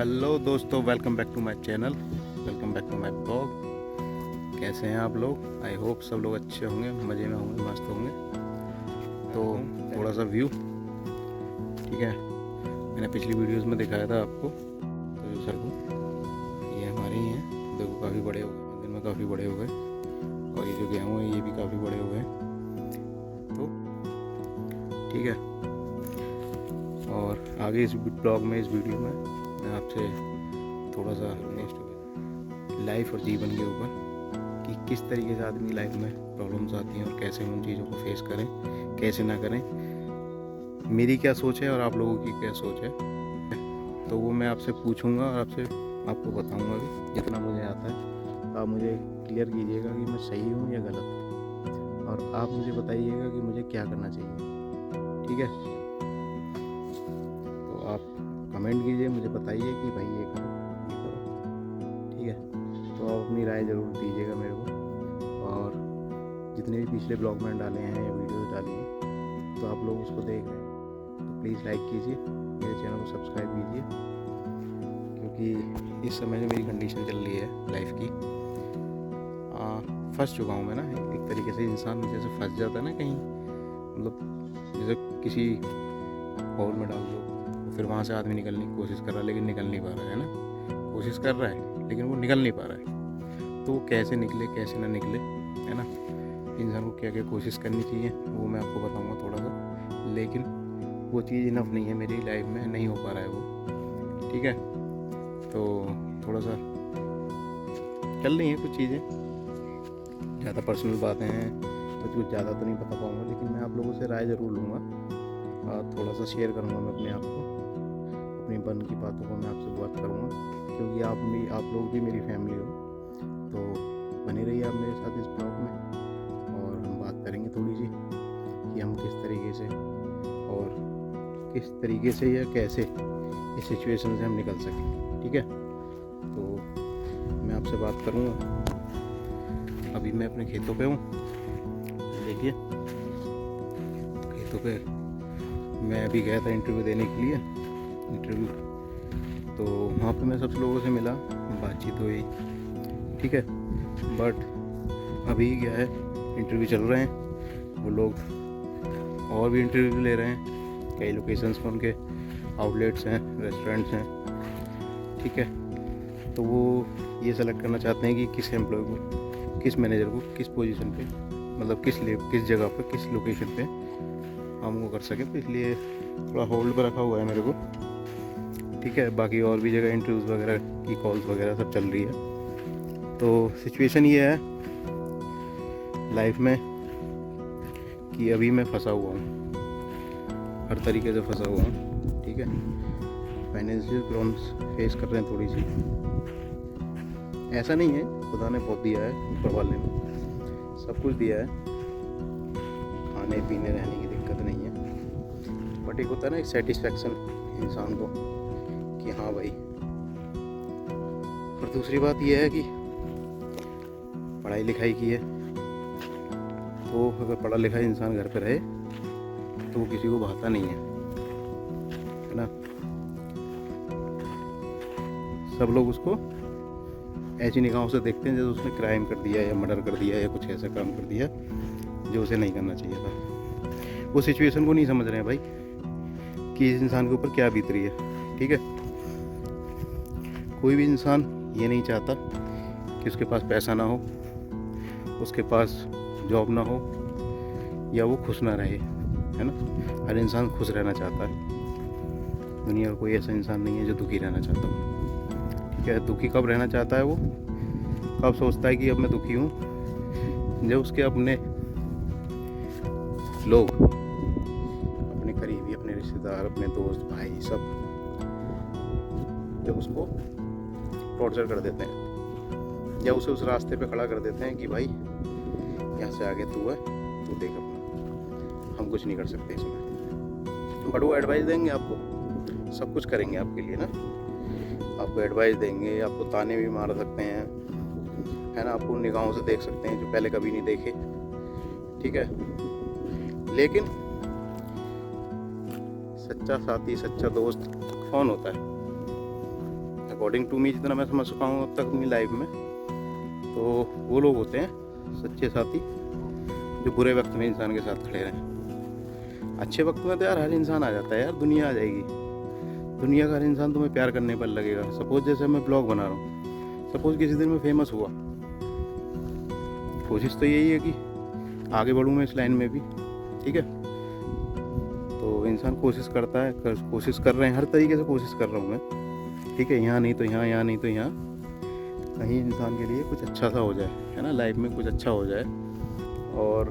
Hello दोस्तों, welcome back to my channel, welcome back to my blog. कैसे हैं आप लोग? आई होप सब लोग अच्छे होंगे, मज़े में होंगे, मस्त होंगे। तो थोड़ा सा व्यू, ठीक है, मैंने पिछली वीडियोस में दिखाया था आपको तो सर को, ये हमारे ही हैं। देखो काफ़ी बड़े हो गए, मंदिर में काफ़ी बड़े हो गए, और ये जो गेहूँ है ये भी काफ़ी बड़े हो गए। तो ठीक है, और आगे इस ब्लॉग में, इस वीडियो में मैं आपसे थोड़ा सा लाइफ और जीवन के ऊपर कि किस तरीके से आदमी लाइफ में प्रॉब्लम्स आती हैं और कैसे उन चीज़ों को फेस करें, कैसे ना करें, मेरी क्या सोच है और आप लोगों की क्या सोच है, तो वो मैं आपसे पूछूंगा और आपको बताऊंगा भी जितना मुझे आता है। आप मुझे क्लियर कीजिएगा कि मैं सही हूँ या गलत, और आप मुझे बताइएगा कि मुझे क्या करना चाहिए। ठीक है, तो आप कमेंट कीजिए, मुझे बताइए कि भाई ये करो, ये करो। ठीक है, तो आप अपनी राय ज़रूर दीजिएगा मेरे को। और जितने भी पिछले ब्लॉग मैंने डाले हैं या वीडियोस डाली हैं, तो आप लोग उसको देख रहे हैं तो प्लीज़ लाइक कीजिए, मेरे चैनल को सब्सक्राइब कीजिए, क्योंकि इस समय जो मेरी कंडीशन चल रही है लाइफ की, फंस चुका हूँ मैं ना। एक तरीके से इंसान जैसे फंस जाता है ना कहीं, मतलब जैसे किसी होल में डाल दो, फिर वहाँ से आदमी निकलने की कोशिश कर रहा है लेकिन निकल नहीं पा रहा है ना। कोशिश कर रहा है लेकिन वो निकल नहीं पा रहा है, तो वो कैसे निकले, कैसे ना निकले, है ना। इंसान को क्या क्या कोशिश करनी चाहिए वो मैं आपको बताऊंगा थोड़ा सा, लेकिन वो चीज़ इनफ नहीं है मेरी लाइफ में, नहीं हो पा रहा है वो। ठीक है, तो थोड़ा सा चल रही हैं कुछ चीज़ें, ज़्यादा पर्सनल बातें हैं तो कुछ ज़्यादा तो नहीं बता पाऊँगा, लेकिन मैं आप लोगों से राय ज़रूर लूँगा, थोड़ा सा शेयर करूँगा मैं अपने आप को, अपनी मन की बातों को मैं आपसे बात करूँगा, क्योंकि आप लोग भी मेरी फैमिली हो। तो बने रहिए आप मेरे साथ इस ब्लॉग में, और हम बात करेंगे थोड़ी सी कि हम किस तरीके से और किस तरीके से या कैसे इस सिचुएशन से हम निकल सकें। ठीक है, तो मैं आपसे बात करूँगा। अभी मैं अपने खेतों पे हूँ, देखिए खेतों पे मैं अभी गया था इंटरव्यू देने के लिए, तो वहाँ पे मैं सब लोगों से मिला, बातचीत हुई। ठीक है, बट अभी क्या है, इंटरव्यू चल रहे हैं, वो लोग और भी इंटरव्यू ले रहे हैं, कई लोकेशंस पर उनके आउटलेट्स हैं, रेस्टोरेंट्स हैं। ठीक है, तो वो ये सेलेक्ट करना चाहते हैं कि किस एम्प्लॉय को, किस मैनेजर को, किस पोजीशन पे, मतलब किस जगह पे, किस लोकेशन पे हम वो कर सकें। तो इसलिए थोड़ा होल्ड पर रखा हुआ है मेरे को। ठीक है, बाकी और भी जगह इंटरव्यूज़ वगैरह की कॉल्स वगैरह सब चल रही है। तो सिचुएशन ये है लाइफ में कि अभी मैं फंसा हुआ हूँ, हर तरीके से फंसा हुआ हूँ। ठीक है, फाइनेंशियल प्रॉब्लम्स फेस कर रहे हैं थोड़ी सी। ऐसा नहीं है, खुदा ने बहुत दिया है, ऊपर वाले ने सब कुछ दिया है, खाने पीने रहने की दिक्कत नहीं है, बट एक होता है ना एक सेटिस्फैक्शन इंसान को कि हाँ भाई। और दूसरी बात यह है कि पढ़ाई लिखाई की है, तो अगर पढ़ा लिखा इंसान घर पे रहे तो वो किसी को भाता नहीं है ना। सब लोग उसको ऐसी निगाहों से देखते हैं जैसे उसने क्राइम कर दिया या मर्डर कर दिया या कुछ ऐसा काम कर दिया जो उसे नहीं करना चाहिए था। वो सिचुएशन को नहीं समझ रहे हैं भाई कि इस इंसान के ऊपर क्या बीत रही है। ठीक है, कोई भी इंसान ये नहीं चाहता कि उसके पास पैसा ना हो, उसके पास जॉब ना हो, या वो खुश ना रहे, है ना। हर इंसान खुश रहना चाहता है, दुनिया का कोई ऐसा इंसान नहीं है जो दुखी रहना चाहता हो। ठीक है, दुखी कब रहना चाहता है वो, कब सोचता है कि अब मैं दुखी हूँ, जब उसके अपने लोग, अपने करीबी, अपने रिश्तेदार, अपने दोस्त, भाई सब जब उसको टॉर्चर कर देते हैं, या उसे उस रास्ते पे खड़ा कर देते हैं कि भाई यहाँ से आगे तू है, तू देख अपना, हम कुछ नहीं कर सकते इसमें। बट वो एडवाइस देंगे आपको, सब कुछ करेंगे आपके लिए ना, आपको एडवाइस देंगे, आपको ताने भी मार सकते हैं, है ना, आपको निगाहों से देख सकते हैं जो पहले कभी नहीं देखे। ठीक है, लेकिन सच्चा साथी, सच्चा दोस्त कौन होता है? अकॉर्डिंग टू मी, जितना मैं समझ चुका हूँ अब तक अपनी लाइफ में, तो वो लोग होते हैं सच्चे साथी जो बुरे वक्त में इंसान के साथ खड़े रहें। अच्छे वक्त में तो यार हर इंसान आ जाता है यार, दुनिया आ जाएगी, दुनिया का हर इंसान तुम्हें प्यार करने पर लगेगा। सपोज जैसे मैं ब्लॉग बना रहा हूँ, सपोज किसी दिन मैं फेमस हुआ, कोशिश तो यही है कि आगे बढ़ूँ मैं इस लाइन में भी, ठीक है। तो इंसान कोशिश करता है, कोशिश कर रहे हैं, हर तरीके से कोशिश कर रहा हूँ मैं, ठीक है। यहाँ नहीं तो यहाँ, यहाँ नहीं तो यहाँ, कहीं इंसान के लिए कुछ अच्छा सा हो जाए, है ना, लाइफ में कुछ अच्छा हो जाए। और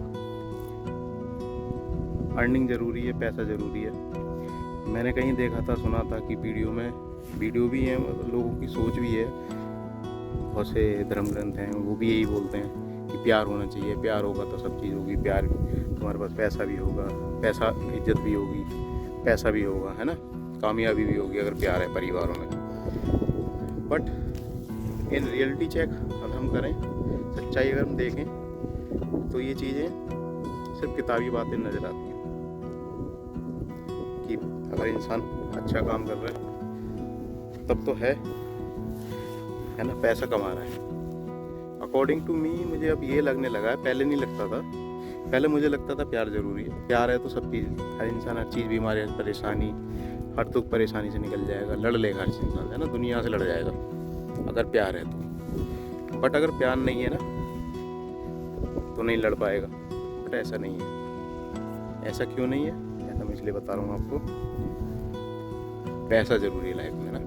अर्निंग ज़रूरी है, पैसा ज़रूरी है। मैंने कहीं देखा था, सुना था कि वीडियो भी है, लोगों की सोच भी है, बहुत से धर्म ग्रंथ हैं वो भी यही बोलते हैं कि प्यार होना चाहिए, प्यार होगा तो सब चीज़ होगी, प्यार तुम्हारे पास पैसा भी होगा, पैसा इज्जत भी होगी, पैसा भी होगा, है ना, कामयाबी भी होगी अगर प्यार है परिवारों में। बट इन रियलिटी चेक अगर हम करें, सच्चाई अगर हम देखें, तो ये चीज़ें सिर्फ किताबी बातें नज़र आती हैं कि अगर इंसान अच्छा काम कर रहा है तब तो है ना, पैसा कमा रहा है। अकॉर्डिंग टू मी मुझे अब ये लगने लगा है, पहले नहीं लगता था, पहले मुझे लगता था प्यार ज़रूरी है, प्यार है तो सब चीज़, हर इंसान हर चीज़, बीमारी, परेशानी, हर दुख परेशानी से निकल जाएगा, लड़ लेगा हर इंसान, है ना, दुनिया से लड़ जाएगा अगर प्यार है तो। बट अगर प्यार नहीं है ना तो नहीं लड़ पाएगा। बट ऐसा नहीं है। ऐसा क्यों नहीं है, ऐसा मैं इसलिए बता रहा हूँ आपको, पैसा ज़रूरी है लाइफ में ना।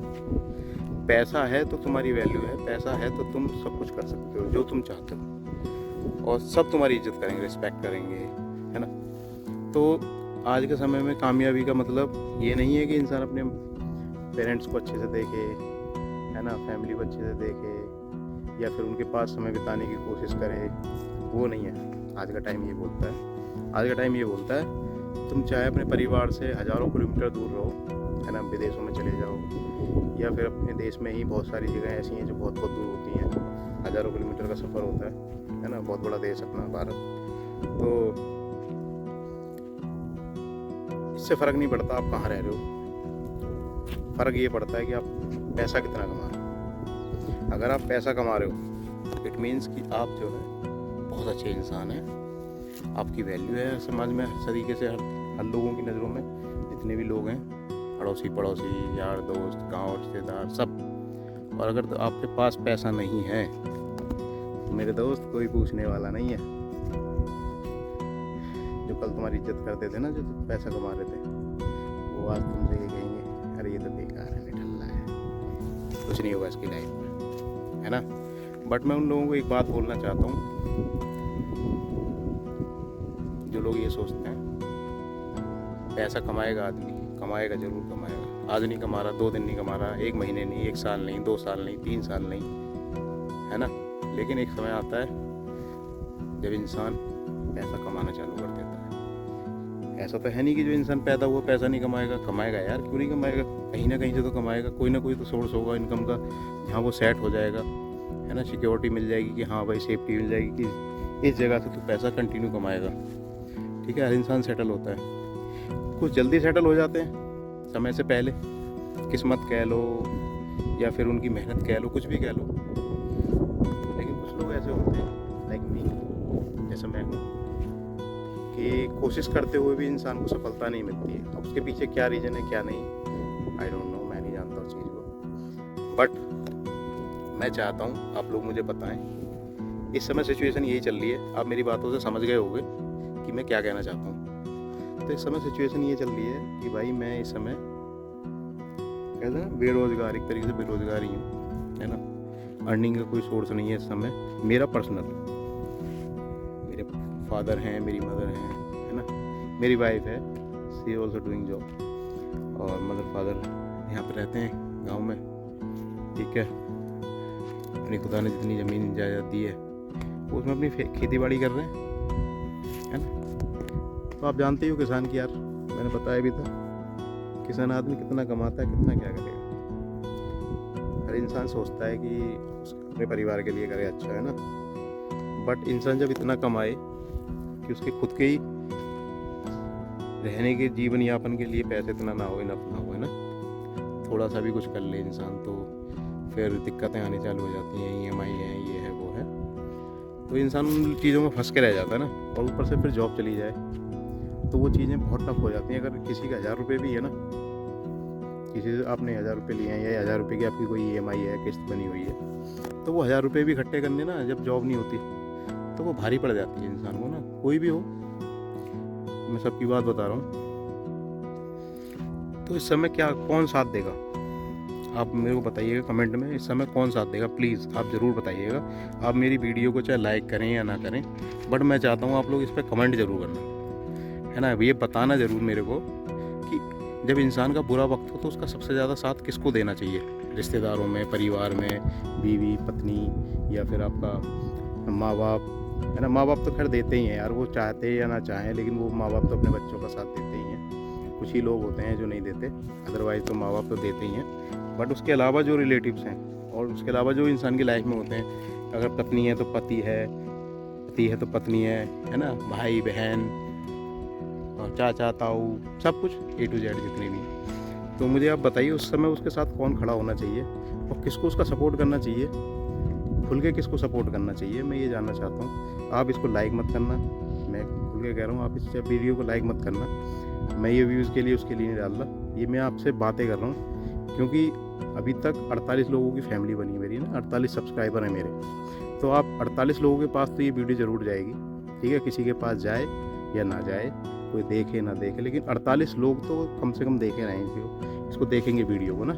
पैसा है तो तुम्हारी वैल्यू है, पैसा है तो तुम सब कुछ कर सकते हो जो तुम चाहते हो, और सब तुम्हारी इज्जत करेंगे, रिस्पेक्ट करेंगे, है ना। तो आज के समय में कामयाबी का मतलब ये नहीं है कि इंसान अपने पेरेंट्स को अच्छे से देखे, है ना, फैमिली को अच्छे से देखे, या फिर उनके पास समय बिताने की कोशिश करे, वो नहीं है। आज का टाइम ये बोलता है, आज का टाइम ये बोलता है तुम चाहे अपने परिवार से हज़ारों किलोमीटर दूर रहो, है ना, विदेशों में चले जाओ, या फिर अपने देश में ही बहुत सारी जगह ऐसी हैं जो बहुत बहुत दूर होती हैं, हज़ारों किलोमीटर का सफ़र होता है ना, बहुत बड़ा देश अपना भारत। तो इससे फ़र्क नहीं पड़ता आप कहाँ रह रहे हो, फ़र्क ये पड़ता है कि आप पैसा कितना कमा रहे हो। अगर आप पैसा कमा रहे हो इट मीन्स कि आप जो है बहुत अच्छे इंसान हैं, आपकी वैल्यू है समाज में हर तरीके से, हर लोगों की नज़रों में, जितने भी लोग हैं, अड़ोसी पड़ोसी, यार दोस्त, गांव, रिश्तेदार, सब। और अगर तो आपके पास पैसा नहीं है तो मेरे दोस्त कोई पूछने वाला नहीं है। जो कल तुम्हारी इज्जत करते थे ना, जो पैसा कमा रहे थे, वो आज तुमसे ये कहेंगे अरे ये तो बेकार है, निठल्ला है, कुछ नहीं होगा इसकी लाइफ में, है ना। बट मैं उन लोगों को एक बात बोलना चाहता हूँ, जो लोग ये सोचते हैं पैसा कमाएगा आदमी, कमाएगा ज़रूर कमाएगा, आज नहीं कमा रहा, 2 दिन नहीं कमा रहा, 1 महीने नहीं, 1 साल नहीं, 2 साल नहीं, 3 साल नहीं, है ना। लेकिन एक समय आता है जब इंसान पैसा कमाना चालू कर देता है। ऐसा तो है नहीं कि जो इंसान पैदा हुआ पैसा नहीं कमाएगा, कमाएगा यार, क्यों नहीं कमाएगा, कहीं ना कहीं से तो कमाएगा, कोई ना कोई तो सोर्स होगा इनकम का, जहाँ वो सेट हो जाएगा, है ना, सिक्योरिटी मिल जाएगी कि हाँ भाई, सेफ्टी मिल जाएगी कि इस जगह से तो पैसा कंटिन्यू कमाएगा, ठीक है। हर इंसान सेटल होता है, कुछ जल्दी सेटल हो जाते हैं समय से पहले, किस्मत कह लो या फिर उनकी मेहनत कह लो, कुछ भी कह लो। लेकिन कुछ लोग ऐसे होते हैं लाइक मी, जैसे मैं हूँ, कि कोशिश करते हुए भी इंसान को सफलता नहीं मिलती है। अब उसके पीछे क्या रीज़न है क्या नहीं, आई डोंट नो, मैं नहीं जानता उस चीज़ को। बट मैं चाहता हूँ आप लोग मुझे बताएं, इस समय सिचुएशन यही चल रही है, आप मेरी बातों से समझ गए होंगे कि मैं क्या कहना चाहता हूँ। तो इस समय सिचुएशन ये चल रही है कि भाई मैं इस समय कहते हैं बेरोज़गार, एक तरीके से बेरोज़गार ही हूँ, है ना। अर्निंग का कोई सोर्स नहीं है इस समय मेरा पर्सनल। मेरे फादर हैं, मेरी मदर हैं, है ना, मेरी वाइफ है, सी ऑल्सो डूइंग जॉब, और मदर फादर यहाँ पर रहते हैं गांव में, ठीक है। अपनी खुदा ने जितनी ज़मीन जायदाद दी है उसमें अपनी खेती बाड़ी कर रहे हैं, है ना। तो आप जानते हो किसान की, यार मैंने बताया भी था, किसान आदमी कितना कमाता है, कितना क्या करेगा। हर इंसान सोचता है कि अपने परिवार के लिए करे, अच्छा है ना। बट इंसान जब इतना कमाए कि उसके खुद के ही रहने के, जीवन यापन के लिए पैसे इतना ना हो, इनफ ना हो, है ना, थोड़ा सा भी कुछ कर ले इंसान तो फिर दिक्कतें आनी चालू हो जाती हैं, EMI है, ये है वो है, तो इंसान उन चीज़ों में फंस के रह जाता है ना। और ऊपर से फिर जॉब चली जाए तो वो चीज़ें बहुत टफ हो जाती हैं। अगर किसी का 1000 रुपये भी है ना, किसी से आपने 1000 रुपये लिए हैं या 1000 रुपये की आपकी कोई EMI है, किस्त बनी हुई है, तो वो 1000 रुपये भी इकट्ठे करने ना, जब जॉब नहीं होती तो वो भारी पड़ जाती है इंसान को ना। कोई भी हो, मैं सबकी बात बता रहा हूँ। तो इस समय क्या कौन साथ देगा, आप मेरे को बताइएगा कमेंट में, इस समय कौन साथ देगा, प्लीज़ आप ज़रूर बताइएगा। आप मेरी वीडियो को चाहे लाइक करें या ना करें, बट मैं चाहता हूँ आप लोग इस पर कमेंट ज़रूर करना, है ना। ये बताना ज़रूर मेरे को कि जब इंसान का बुरा वक्त हो तो उसका सबसे ज़्यादा साथ किसको देना चाहिए, रिश्तेदारों में, परिवार में, बीवी पत्नी, या फिर आपका माँ बाप, है ना। माँ बाप तो खैर देते ही हैं यार, वो चाहते या ना चाहें, लेकिन वो माँ बाप तो अपने बच्चों का साथ देते ही हैं। कुछ ही लोग होते हैं जो नहीं देते, अदरवाइज़ तो माँ बाप तो देते ही हैं। बट उसके अलावा जो रिलेटिव्स हैं और उसके अलावा जो इंसान की लाइफ में होते हैं, अगर पत्नी है तो पति है तो पत्नी है ना, भाई बहन और चाचा ताऊ, सब कुछ A to Z जितने भी। तो मुझे आप बताइए उस समय उसके साथ कौन खड़ा होना चाहिए और किसको उसका सपोर्ट करना चाहिए, खुल के किसको सपोर्ट करना चाहिए, मैं ये जानना चाहता हूँ। आप इसको लाइक मत करना, मैं खुल के कह रहा हूँ, आप इस वीडियो को लाइक मत करना। मैं ये व्यूज़ के लिए उसके लिए नहीं डाल रहा, ये मैं आपसे बातें कर रहा हूँ, क्योंकि अभी तक 48 लोगों की फैमिली बनी मेरी ना, 48 सब्सक्राइबर हैं मेरे। तो आप 48 लोगों के पास तो ये वीडियो ज़रूर जाएगी, ठीक है। किसी के पास जाए या ना जाए, कोई देखे ना देखे, लेकिन 48 लोग तो कम से कम देखे रहेंगे, इसको देखेंगे वीडियो को ना।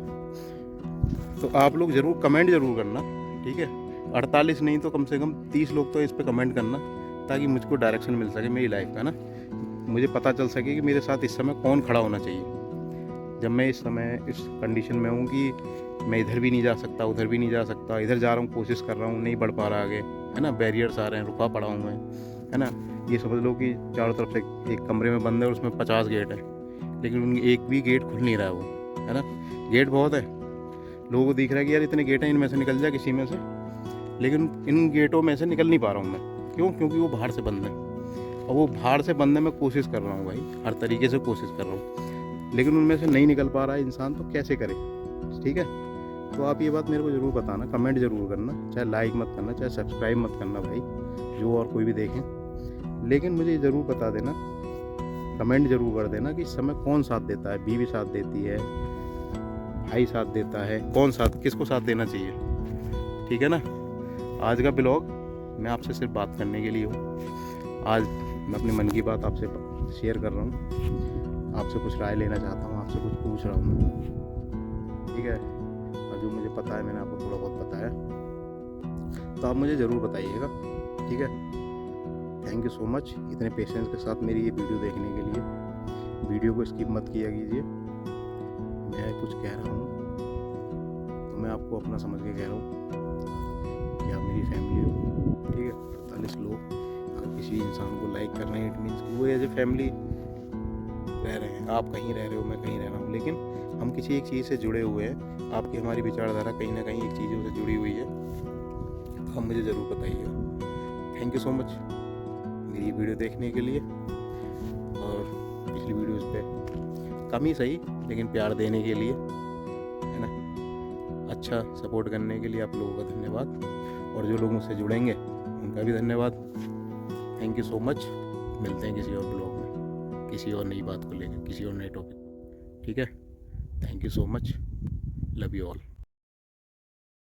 तो आप लोग ज़रूर कमेंट ज़रूर करना, ठीक है। 48 नहीं तो कम से कम 30 लोग तो इस पर कमेंट करना, ताकि मुझको डायरेक्शन मिल सके मेरी लाइफ का ना, मुझे पता चल सके कि मेरे साथ इस समय कौन खड़ा होना चाहिए। जब मैं इस समय इस कंडीशन में हूँ कि मैं इधर भी नहीं जा सकता, उधर भी नहीं जा सकता, इधर जा रहा हूँ, कोशिश कर रहा हूँ, नहीं बढ़ पा रहा आगे, है ना। बैरियर्स आ रहे हैं, रुका पड़ा हूँ मैं, है ना। ये समझ लो कि चारों तरफ से एक कमरे में बंद है और उसमें 50 गेट है, लेकिन उन एक भी गेट खुल नहीं रहा है वो, है ना। गेट बहुत है, लोगों को दिख रहा है कि यार इतने गेट हैं, इनमें से निकल जाए किसी में से, लेकिन इन गेटों में से निकल नहीं पा रहा हूँ मैं। क्यों? क्योंकि वो बाहर से बंद है, और वो बाहर से बंद है, मैं कोशिश कर रहा हूँ भाई, हर तरीके से कोशिश कर रहा हूँ, लेकिन उनमें से नहीं निकल पा रहा है इंसान, तो कैसे करे, ठीक है। तो आप ये बात मेरे को ज़रूर बताना, कमेंट ज़रूर करना, चाहे लाइक मत करना, चाहे सब्सक्राइब मत करना भाई, जो और कोई भी देखें, लेकिन मुझे ज़रूर बता देना, कमेंट ज़रूर कर देना कि इस समय कौन साथ देता है। बीवी साथ देती है, भाई साथ देता है, कौन साथ, किसको साथ देना चाहिए, ठीक है ना। आज का ब्लॉग मैं आपसे सिर्फ बात करने के लिए हूँ। आज मैं अपने मन की बात आपसे शेयर कर रहा हूँ, आपसे कुछ राय लेना चाहता हूँ, आपसे कुछ पूछ रहा हूँ, ठीक है। और जो मुझे पता है मैंने आपको थोड़ा बहुत बताया, तो आप मुझे ज़रूर बताइएगा, ठीक है। थैंक यू सो मच इतने पेशेंस के साथ मेरी ये वीडियो देखने के लिए। वीडियो को स्किप मत किया कीजिए। मैं कुछ कह रहा हूँ तो मैं आपको अपना समझ के कह रहा हूँ कि आप मेरी फैमिली हो, ठीक है। 48 लोग अगर किसी इंसान को लाइक कर रहे हैं, इट मीन्स वो एज ए फैमिली रह रहे हैं। आप कहीं रह रहे हो, मैं कहीं रह रहा हूँ, लेकिन हम किसी एक चीज़ से जुड़े हुए हैं। आपकी हमारी विचारधारा कहीं ना कहीं एक चीज़ों से जुड़ी हुई है, तो आप मुझे ज़रूर बताइएगा। थैंक यू सो मच मेरी वीडियो देखने के लिए, और पिछली वीडियोज़ पे कम ही सही लेकिन प्यार देने के लिए, है ना। अच्छा सपोर्ट करने के लिए आप लोगों का धन्यवाद, और जो लोग मुझसे जुड़ेंगे उनका भी धन्यवाद। Thank you so much. मिलते हैं किसी और ब्लॉग में, किसी और नई बात को लेकर, किसी और नए टॉपिक, ठीक है। Thank you so much, love you all.